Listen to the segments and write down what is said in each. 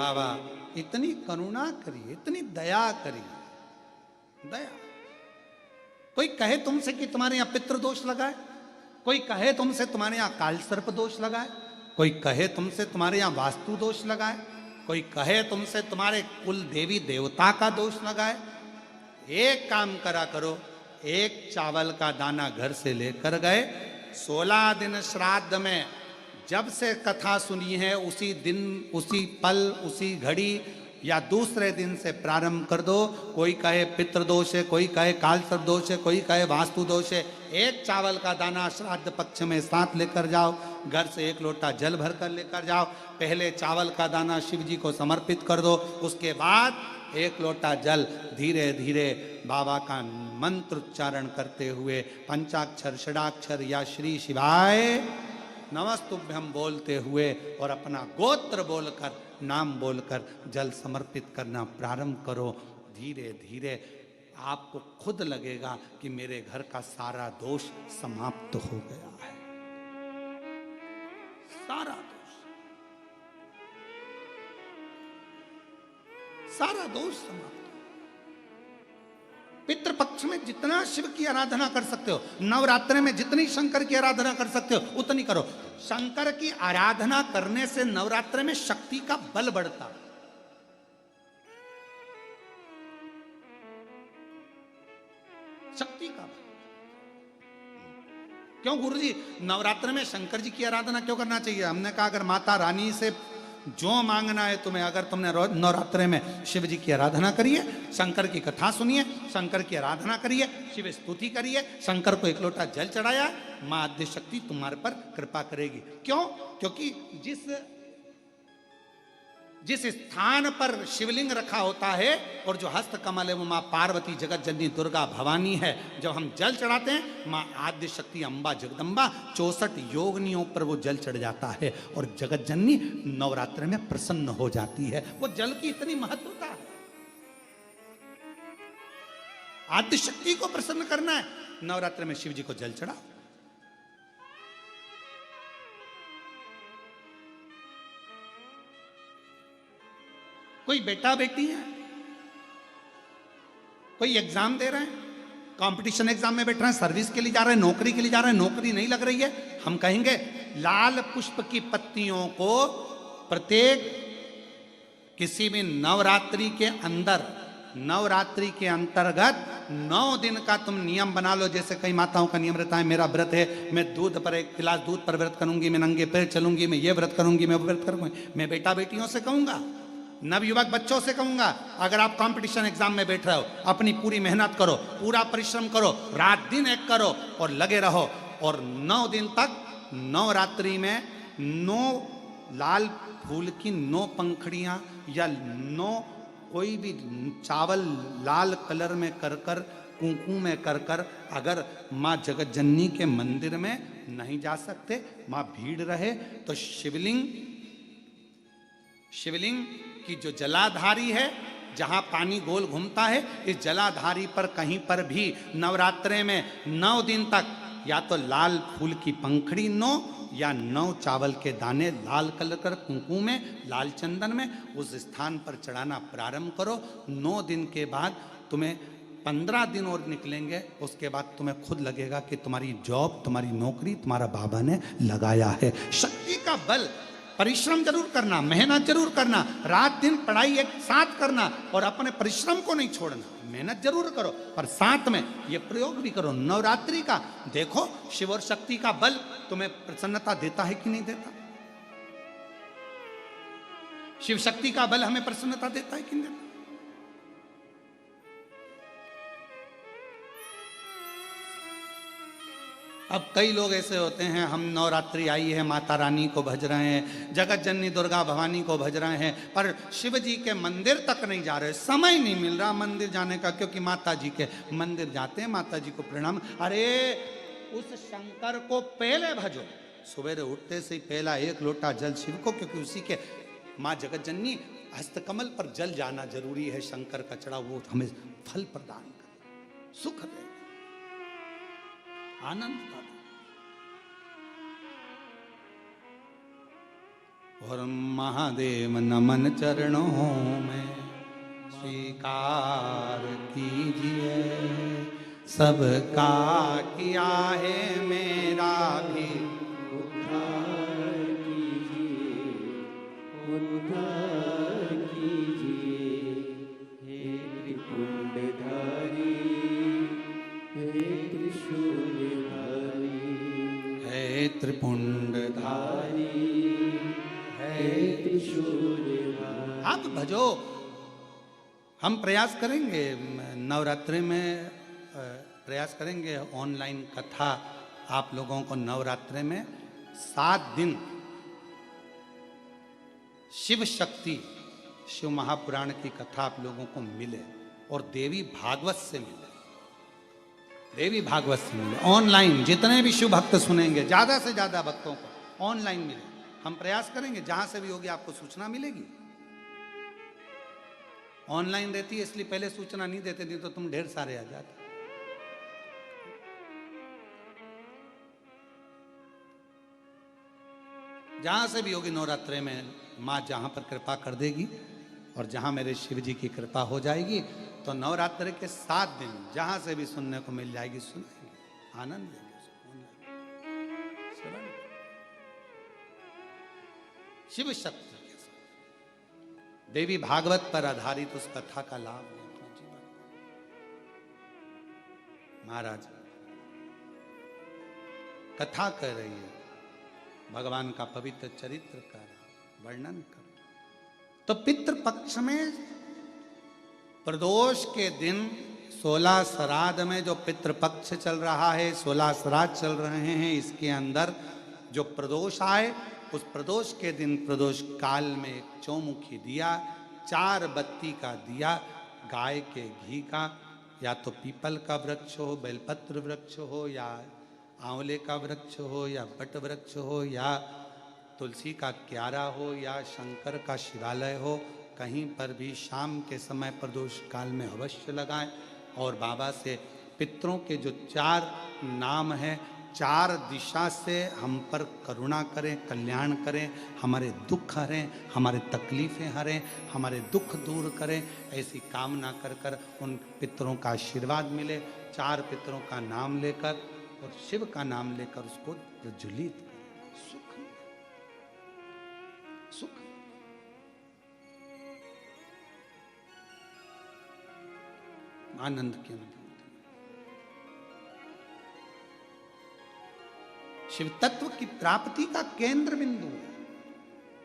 बाबा इतनी करुणा करिए, इतनी दया करिए, दया। कोई कहे तुमसे कि तुम्हारे यहां पितृदोष लगा है, कोई कहे तुमसे तुम्हारे यहां काल सर्प दोष लगा है, कोई कहे तुमसे तुम्हारे यहां वास्तु दोष लगा है, कोई कहे तुमसे तुम्हारे कुल देवी देवता का दोष लगा है। एक काम करा करो, एक चावल का दाना घर से लेकर गए, 16 दिन श्राद्ध में जब से कथा सुनी है उसी दिन, उसी पल, उसी घड़ी या दूसरे दिन से प्रारंभ कर दो। कोई कहे पितृदोष है, कोई कहे काल सर्प दोष है, कोई कहे वास्तु दोष है। एक चावल का दाना श्राद्ध पक्ष में साथ लेकर जाओ, घर से एक लोटा जल भर कर लेकर जाओ। पहले चावल का दाना शिव जी को समर्पित कर दो, उसके बाद एक लोटा जल धीरे धीरे बाबा का मंत्र उच्चारण करते हुए पंचाक्षर, षडाक्षर या श्री शिवाय नमस्तुभ्यम बोलते हुए और अपना गोत्र बोलकर, नाम बोलकर जल समर्पित करना प्रारंभ करो। धीरे धीरे आपको खुद लगेगा कि मेरे घर का सारा दोष समाप्त हो गया है, सारा दोष, सारा दोष समाप्त। पितृपक्ष में जितना शिव की आराधना कर सकते हो, नवरात्रि में जितनी शंकर की आराधना कर सकते हो उतनी करो। शंकर की आराधना करने से नवरात्रि में शक्ति का बल बढ़ता। शक्ति का बल क्यों गुरुजी नवरात्रि में शंकर जी की आराधना क्यों करना चाहिए? हमने कहा अगर माता रानी से जो मांगना है तुम्हें, अगर तुमने नवरात्रि में शिव जी की आराधना करिए, शंकर की कथा सुनिए, शंकर की आराधना करिए, शिव स्तुति करिए, शंकर को एक लोटा जल चढ़ाया, मां आद्य शक्ति तुम्हारे पर कृपा करेगी। क्यों? क्योंकि जिस स्थान पर शिवलिंग रखा होता है और जो हस्त कमल है वो मां पार्वती, जगत जननी दुर्गा भवानी है। जब हम जल चढ़ाते हैं मां आद्य शक्ति अम्बा जगदम्बा 64 योगनियों पर वो जल चढ़ जाता है और जगत जननी नवरात्र में प्रसन्न हो जाती है। वो जल की इतनी महत्वता है। आद्य शक्ति को प्रसन्न करना है, नवरात्र में शिव जी को जल चढ़ाओ। कोई बेटा बेटी है, कोई एग्जाम दे रहे हैं, कंपटीशन एग्जाम में बैठ रहे हैं, सर्विस के लिए जा रहे हैं, नौकरी के लिए जा रहे हैं, नौकरी नहीं लग रही है, हम कहेंगे लाल पुष्प की पत्तियों को प्रत्येक किसी भी नवरात्रि के अंदर, नवरात्रि के अंतर्गत 9 दिन का तुम नियम बना लो। जैसे कई माताओं का नियम रहता है, मेरा व्रत है, मैं दूध पर, एक गिलास दूध पर व्रत करूंगी, मैं नंगे पैर चलूंगी, मैं ये व्रत करूंगी, मैं वो व्रत करूंगी। मैं बेटा बेटियों से कहूंगा, नवयुवक बच्चों से कहूंगा, अगर आप कंपटीशन एग्जाम में बैठ रहे हो, अपनी पूरी मेहनत करो, पूरा परिश्रम करो, रात दिन एक करो और लगे रहो। और 9 दिन तक नवरात्रि में 9 लाल फूल की 9 पंखड़ियां या 9 कोई भी चावल लाल कलर में कर कर, कुंकू में कर कर, अगर माँ जगत जननी के मंदिर में नहीं जा सकते, माँ भीड़ रहे तो शिवलिंग की जो जलाधारी है, जहां पानी गोल घूमता है, इस जलाधारी पर कहीं पर भी नवरात्रे में 9 दिन तक या तो लाल फूल की पंखड़ी 9 या 9 चावल के दाने लाल कलर कर कुंकू में, लाल चंदन में उस स्थान पर चढ़ाना प्रारंभ करो। 9 दिन के बाद तुम्हें 15 दिन और निकलेंगे, उसके बाद तुम्हें खुद लगेगा कि तुम्हारी जॉब, तुम्हारी नौकरी तुम्हारा बाबा ने लगाया है। शक्ति का बल, परिश्रम जरूर करना, मेहनत जरूर करना, रात दिन पढ़ाई एक साथ करना और अपने परिश्रम को नहीं छोड़ना। मेहनत जरूर करो पर साथ में ये प्रयोग भी करो नवरात्रि का। देखो शिव और शक्ति का बल तुम्हें प्रसन्नता देता है कि नहीं देता? शिव शक्ति का बल हमें प्रसन्नता देता है कि नहीं देता? अब कई लोग ऐसे होते हैं, हम नवरात्रि आई है, माता रानी को भज रहे हैं, जगत जननी दुर्गा भवानी को भज रहे हैं, पर शिव जी के मंदिर तक नहीं जा रहे, समय नहीं मिल रहा मंदिर जाने का, क्योंकि माता जी के मंदिर जाते हैं, माता जी को प्रणाम। अरे उस शंकर को पहले भजो, सवेरे उठते से ही पहला एक लोटा जल शिव को, क्योंकि उसी के माँ जगत जननी हस्तकमल पर जल जाना जरूरी है। शंकर का चढ़ा वो हमें फल प्रदान करे, सुख दे, आनंद का। और महादेव नमन चरणों में स्वीकार कीजिए, सबका किया है मेरा भी उद्धार कीजिए, उद्धार कीजिए। हे त्रिपुंडधारी, हे त्रिशूलधारी, है त्रिपुंडधारी, हे त्रिशूलधारी। आप भजो। हम प्रयास करेंगे नवरात्रि में, प्रयास करेंगे ऑनलाइन कथा आप लोगों को नवरात्रि में 7 दिन शिव शक्ति, शिव महापुराण की कथा आप लोगों को मिले और देवी भागवत से मिले, देवी भागवत से मिले ऑनलाइन। जितने भी शिव भक्त सुनेंगे, ज्यादा से ज्यादा भक्तों को ऑनलाइन मिले। हम प्रयास करेंगे जहां से भी होगी आपको सूचना मिलेगी। ऑनलाइन रहती है इसलिए पहले सूचना नहीं देते, नहीं तो तुम ढेर सारे आ जाते। जहां से भी होगी नवरात्रि में, माँ जहां पर कृपा कर देगी और जहां मेरे शिव जी की कृपा हो जाएगी, तो नवरात्रि के 7 दिन जहां से भी सुनने को मिल जाएगी, सुनेंगे, आनंद लेंगे, श्रवण। शिव शक्ति के साथ देवी भागवत पर आधारित उस कथा का लाभ लें अपने जीवन में। महाराज कथा कर रही है, भगवान का पवित्र चरित्र का वर्णन कर। तो पितृपक्ष में प्रदोष के दिन 16 श्राद्ध में जो पितृपक्ष चल रहा है, 16 श्राद्ध चल रहे हैं, इसके अंदर जो प्रदोष आए, उस प्रदोष के दिन प्रदोष काल में एक चौमुखी दिया, 4 बत्ती का दिया, गाय के घी का, या तो पीपल का वृक्ष हो, बेलपत्र वृक्ष हो, या आंवले का वृक्ष हो, या बट वृक्ष हो, या तुलसी का क्यारा हो, या शंकर का शिवालय हो, कहीं पर भी शाम के समय प्रदोष काल में अवश्य लगाएं। और बाबा से पितरों के जो 4 नाम हैं, 4 दिशा से हम पर करुणा करें, कल्याण करें, हमारे दुख हरें, हमारे तकलीफ़ें हरें, हमारे दुख दूर करें, ऐसी कामना कर कर उन पितरों का आशीर्वाद मिले। 4 पितरों का नाम लेकर और शिव का नाम लेकर उसको प्रज्वलित करें, सुख सुख। आनंद की अनुभूति। शिव तत्व की प्राप्ति का केंद्र बिंदु है।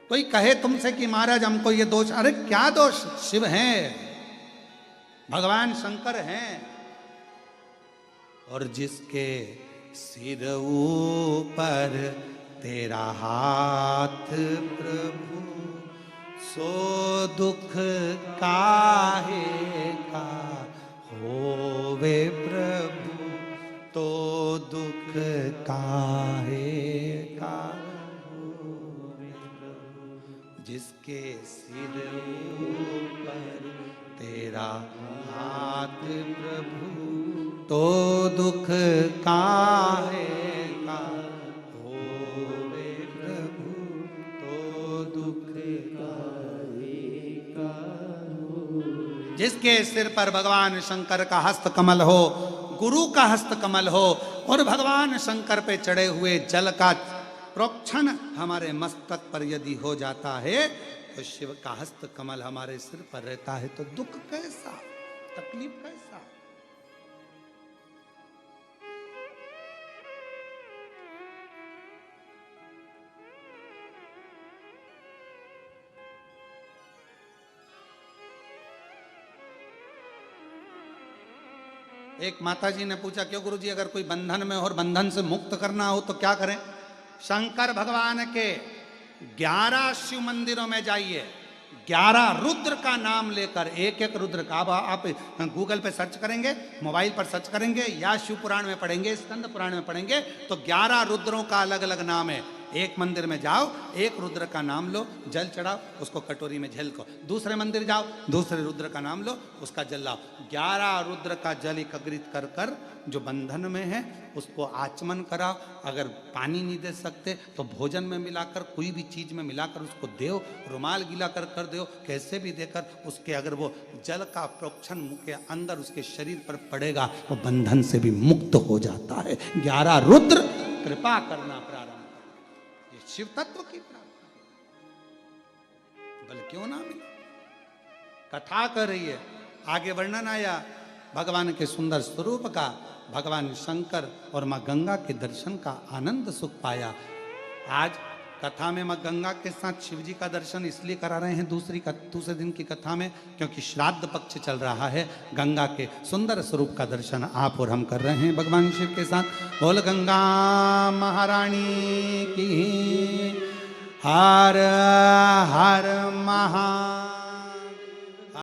कोई कहे तुमसे कि महाराज हमको ये दोष, अरे क्या दोष, शिव हैं, भगवान शंकर हैं। और जिसके सिर ऊपर तेरा हाथ प्रभु, सो दुख काहे का होवे प्रभु, तो दुख काहे का होवे प्रभु। जिसके सिर ऊपर तेरा हाथ प्रभु, तो दुख काहे का होवे प्रभु, तो दुख काहे का होवे। जिसके सिर पर भगवान शंकर का हस्त कमल हो, गुरु का हस्त कमल हो, और भगवान शंकर पे चढ़े हुए जल का प्रोक्षण हमारे मस्तक पर यदि हो जाता है, तो शिव का हस्त कमल हमारे सिर पर रहता है, तो दुख कैसा, तकलीफ कैसा। एक माताजी ने पूछा, क्यों गुरुजी, अगर कोई बंधन में हो और बंधन से मुक्त करना हो तो क्या करें? शंकर भगवान के 11 शिव मंदिरों में जाइए, 11 रुद्र का नाम लेकर, एक रुद्र का, आप गूगल पे सर्च करेंगे, मोबाइल पर सर्च करेंगे, या शिव पुराण में पढ़ेंगे, स्कंद पुराण में पढ़ेंगे, तो 11 रुद्रों का अलग अलग नाम है। एक मंदिर में जाओ, एक रुद्र का नाम लो, जल चढ़ाओ, उसको कटोरी में झलको। दूसरे मंदिर जाओ, दूसरे रुद्र का नाम लो, उसका जल लाओ। 11 रुद्र का जल एकत्रित कर कर जो बंधन में है उसको आचमन कराओ। अगर पानी नहीं दे सकते तो भोजन में मिलाकर, कोई भी चीज में मिलाकर उसको देओ, रुमाल गीला कर दो, कैसे भी देकर उसके, अगर वो जल का प्रोक्षण मुंह के अंदर उसके शरीर पर पड़ेगा, वो बंधन से भी मुक्त हो जाता है। 11 रुद्र कृपा करना प्रारंभ कर, ये शिव तत्व की प्रार्थना। बल क्यों ना मिले, कथा कर रही है, आगे वर्णन आया भगवान के सुंदर स्वरूप का, भगवान शंकर और मां गंगा के दर्शन का आनंद सुख पाया। आज कथा में मां गंगा के साथ शिव जी का दर्शन इसलिए करा रहे हैं दूसरे दिन की कथा में, क्योंकि श्राद्ध पक्ष चल रहा है। गंगा के सुंदर स्वरूप का दर्शन आप और हम कर रहे हैं भगवान शिव के साथ। बोल गंगा महारानी की, हर हर महा